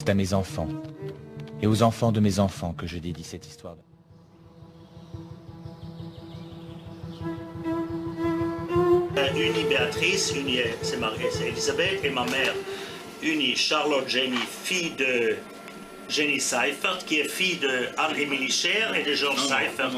C'est à mes enfants et aux enfants de mes enfants que je dédie cette histoire. Unie Béatrice, unie c'est Elisabeth, et ma mère, unie Charlotte Jenny, fille de Jenny Seifert, qui est fille de Anne-Émilie Scher et de Georges Seifert.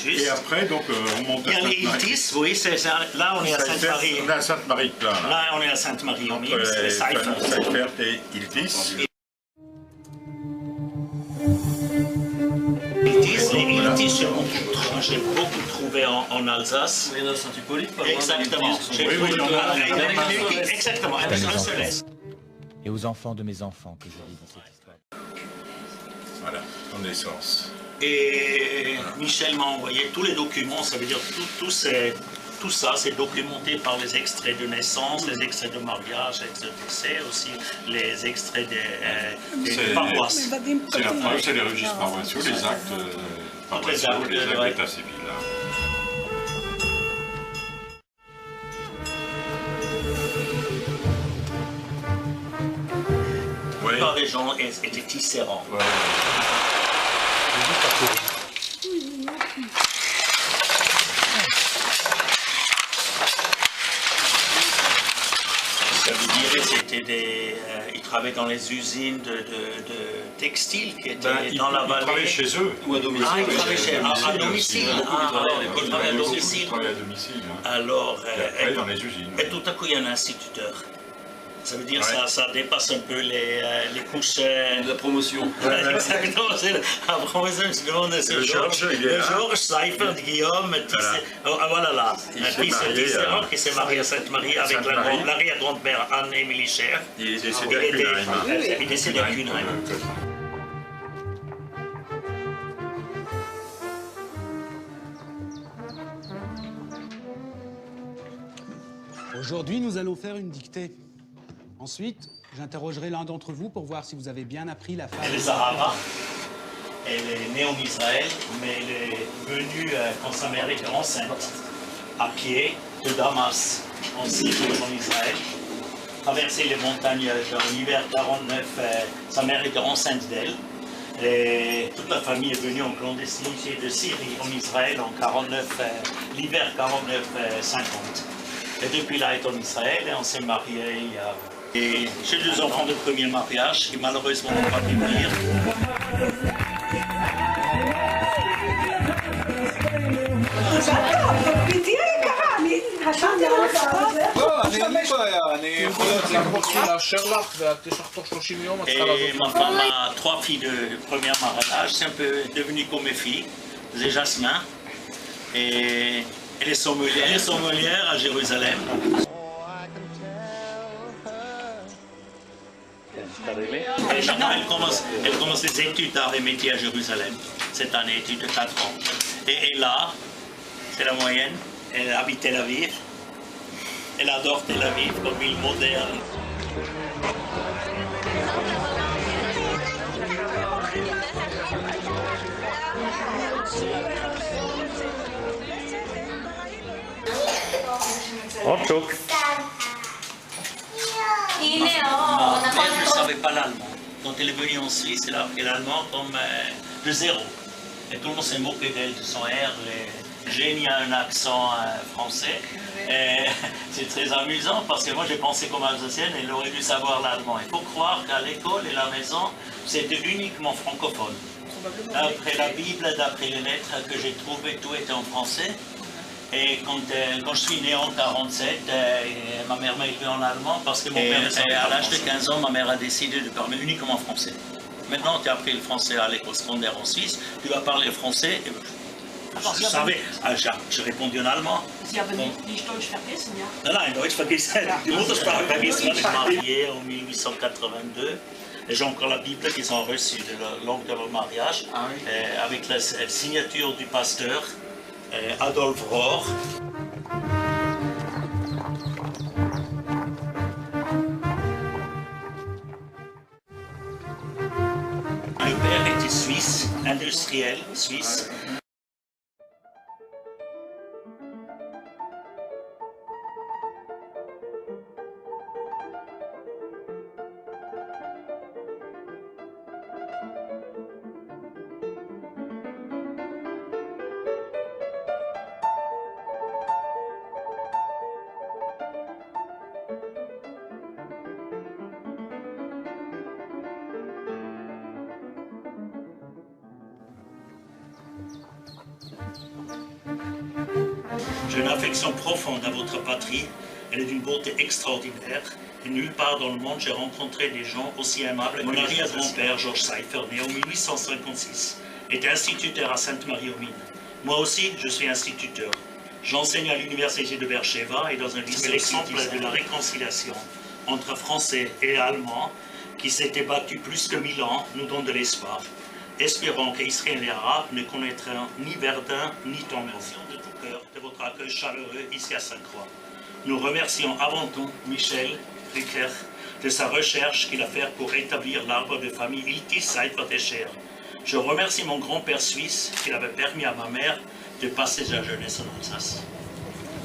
Et après, donc, on monte à Il y a les Sainte-Marie. Iltis, oui, là on est à Sainte-Marie. On est à Sainte-Marie, là. Là on est à Sainte-Marie, au milieu, Entre c'est les Seifert. Seifert et Iltis. Les Iltis, j'ai beaucoup trouvé en Alsace. Il y en a à Saint-Hippolyte, pas loin. Exactement. J'ai Oui, trouvé oui, dans exactement, C'est à mes un seul enfants est. et aux enfants de mes enfants que je dédie cette histoire. Voilà, en naissance. Et Michel m'a envoyé tous les documents, ça veut dire tout ça, c'est documenté par les extraits de naissance, les extraits de mariage, les extraits de décès, aussi les extraits des paroisses. C'est la preuve, c'est les registres paroissiaux, les actes paroissiaux, les actes d'état civil. La plupart des gens étaient tisserands. Ouais. Ça veut dire ils travaillaient dans les usines de textiles qui étaient dans la Ils vallée. travaillaient chez eux. Ou à domicile. Ah, ils travaillaient à domicile. Ils travaillaient à domicile. Ils travaillaient à domicile. Hein. Alors, Et après, dans les usines. et tout à coup, il y a un instituteur. Ça veut dire Ouais. ça dépasse un peu les couches. De la promotion. Exactement, c'est la promotion, je demande à ce Le Georges, il est là. Georges Seifert, Guillaume, voilà là. Il Un s'est fils marié Tisserand à- qui s'est marié à Sainte-Marie avec Sainte-Marie. l'arrière-grand-mère Anne-Émilie Scher. Il est décédé à Cunheim. Il est décédé à Cunheim. Aujourd'hui, nous allons faire une dictée. Ensuite, j'interrogerai l'un d'entre vous pour voir si vous avez bien appris la Elle phrase. est Zahara. Elle est née en Israël, mais elle est venue quand sa mère était enceinte, à pied de Damas, en Syrie, en Israël. Traverser les montagnes en hiver 49, sa mère était enceinte d'elle. Et toute la famille est venue en clandestinité de Syrie en Israël en 49, l'hiver 49-50. Et depuis là, elle est en Israël et on s'est mariés. Et j'ai 2 enfants de premier mariage qui malheureusement n'ont pas pu venir. אני אין לי בעיה, אני יכול לאשר לך ואת יש לך תוך 30 יום, את צריכה Et לעזוב. ma femme a 3 filles de premier mariage, c'est un peu devenu comme mes filles. C'est Jasmin. Et elle est sommelière à Jérusalem. Et maintenant, elle commence les études d'art et métier à Jérusalem. Cette année, études de 4 ans. Et là, c'est la moyenne. Elle habite Tel Aviv. Elle adore Tel Aviv comme ville moderne. הנה, Ma נכון, mère ne savait pas l'allemand. Quand elle est venue en Suisse, elle a appris l'allemand comme de zéro. Et tout le monde s'est moqué d'elle, de son air. Jenny a un accent français. Et c'est très amusant parce que moi j'ai pensé comme alsacienne, elle aurait dû savoir l'allemand. Il faut croire qu'à l'école et la maison, c'était uniquement francophone. D'après la Bible, d'après les lettres que j'ai trouvées, tout était en français. Et quand je suis né en 47, ma mère m'a élevé en allemand parce que mon père à l'âge de 15 ans, ma mère a décidé de parler uniquement français. Maintenant, tu as appris le français à l'école secondaire en Suisse, tu vas parler français. Je savais, j'ai répondu en allemand. Sie haben nicht Deutsch vergessen, ja? Nein, nein, Deutsch vergessen. Die Muttersprache vergessen. Je suis marié en 1882. Et j'ai encore la Bible qu'ils ont reçue de l'oncle de leur mariage, avec la signature du pasteur Adolphe Rohr. Le père était suisse, industriel suisse. J'ai une affection profonde à votre patrie. Elle est d'une beauté extraordinaire. Et nulle part dans le monde, j'ai rencontré des gens aussi aimables. Mon arrière-grand-père, Georges Seifer, né en 1856, était instituteur à Sainte-Marie-aux-Mines. Moi aussi, je suis instituteur. J'enseigne à l'université de Beersheba et dans un lycée. L'exemple de la réconciliation entre Français et Allemands, qui s'étaient battus plus que 1000 ans, nous donne de l'espoir. Espérons qu'Israël et Arabes ne connaîtront ni Verdun ni Tango. De tout cœur de votre accueil chaleureux ici à Sainte-Croix. Nous remercions avant tout Michel Ricker de sa recherche qu'il a faite pour établir l'arbre de famille Iltis Seifer-Tescher. Je remercie mon grand-père suisse qui avait permis à ma mère de passer sa jeunesse en Alsace.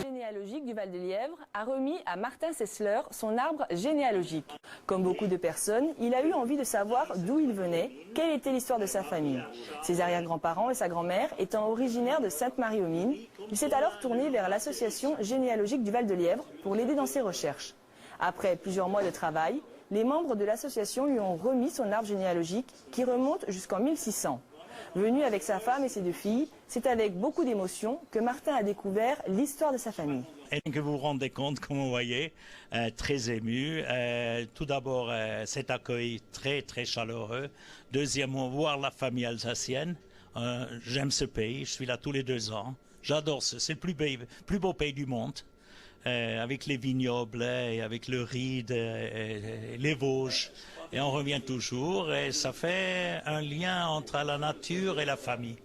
Généalogique du Val-de-Lièvre a remis à Martin Sessler son arbre généalogique. Comme beaucoup de personnes, il a eu envie de savoir d'où il venait, quelle était l'histoire de sa famille. Ses arrière-grands-parents et sa grand-mère étant originaires de Sainte-Marie-aux-Mines, il s'est alors tourné vers l'association généalogique du Val-de-Lièvre pour l'aider dans ses recherches. Après plusieurs mois de travail, les membres de l'association lui ont remis son arbre généalogique qui remonte jusqu'en 1600. Venu avec sa femme et ses 2 filles, c'est avec beaucoup d'émotion que Martin a découvert l'histoire de sa famille. Et que vous vous rendez compte, comme vous voyez, très ému. Tout d'abord, cet accueil très très chaleureux. Deuxièmement, voir la famille alsacienne. J'aime ce pays, je suis là tous les 2 ans. J'adore c'est le plus beau pays du monde. Avec les vignobles, et avec le riz, les Vosges. Et on revient toujours et ça fait un lien entre la nature et la famille.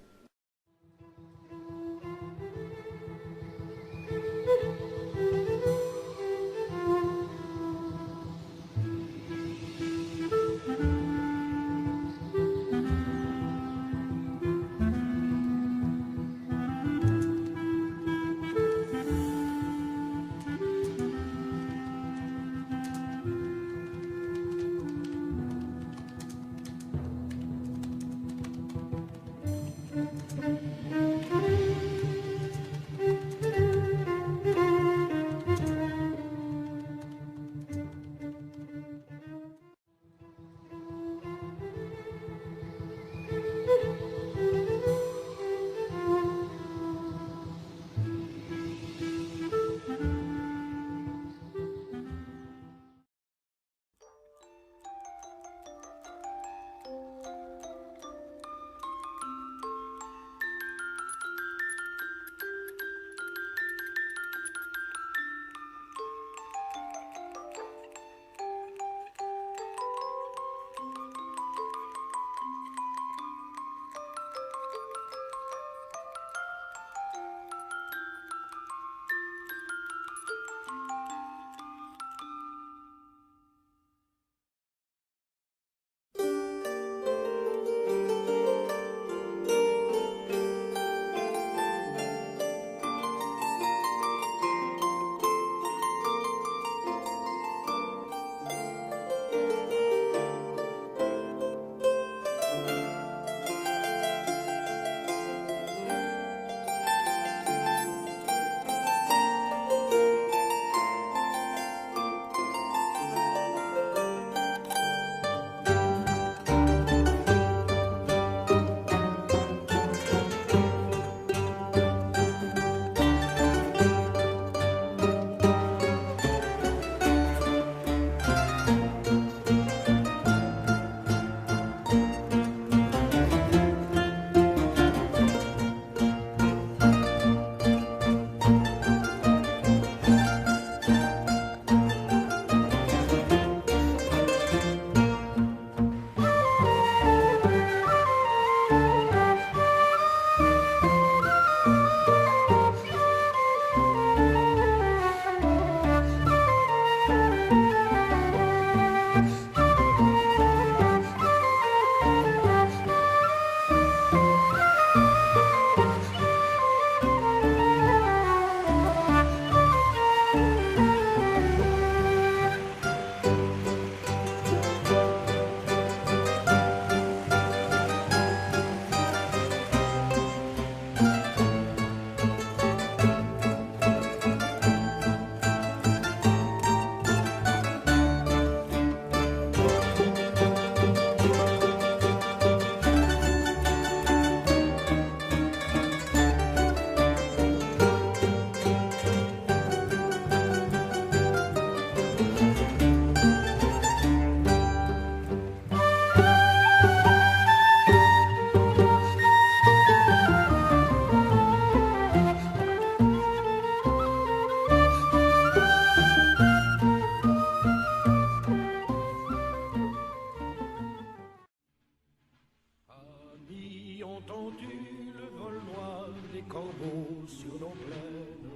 entendu le vol noir des corbeaux sur nos plaines.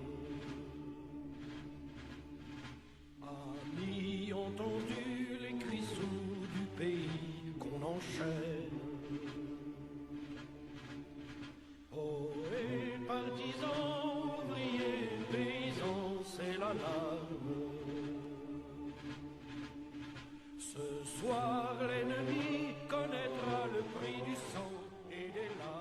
Amis, entendu les cris sourds du pays qu'on enchaîne. Poètes, partisans, ouvriers, paysans, c'est l'alarme. Ce soir, l'ennemi connaîtra le prix du sang et des larmes.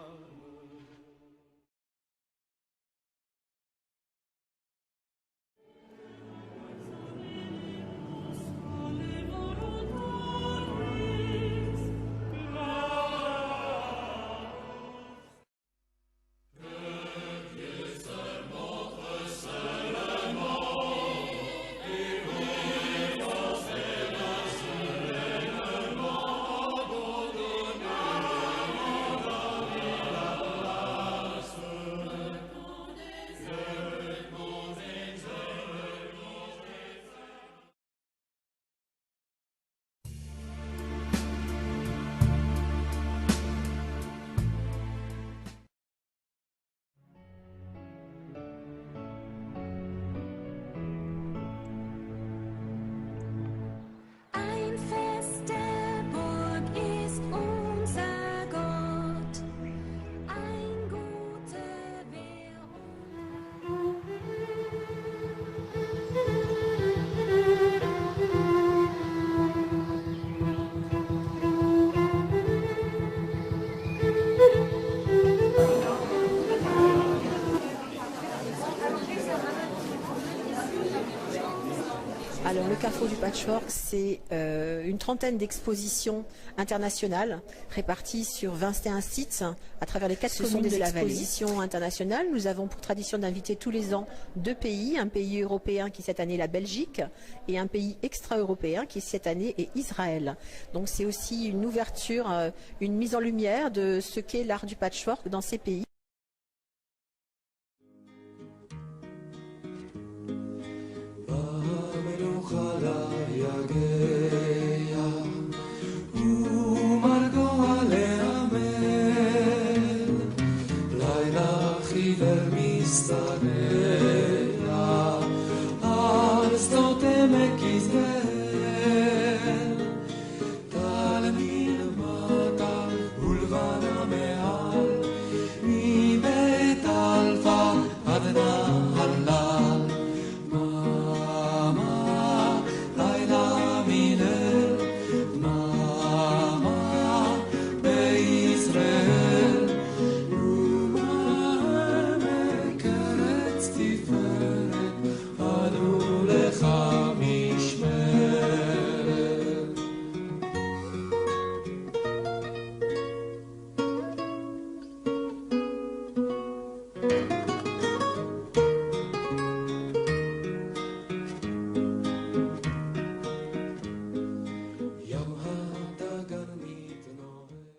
Alors le Carrefour du Patchwork, c'est une trentaine d'expositions internationales réparties sur 21 sites à travers les 4 communes de la vallée. Expositions internationales, nous avons pour tradition d'inviter tous les ans 2 pays, un pays européen qui cette année est la Belgique et un pays extra-européen qui cette année est Israël. Donc c'est aussi une ouverture, une mise en lumière de ce qu'est l'art du patchwork dans ces pays.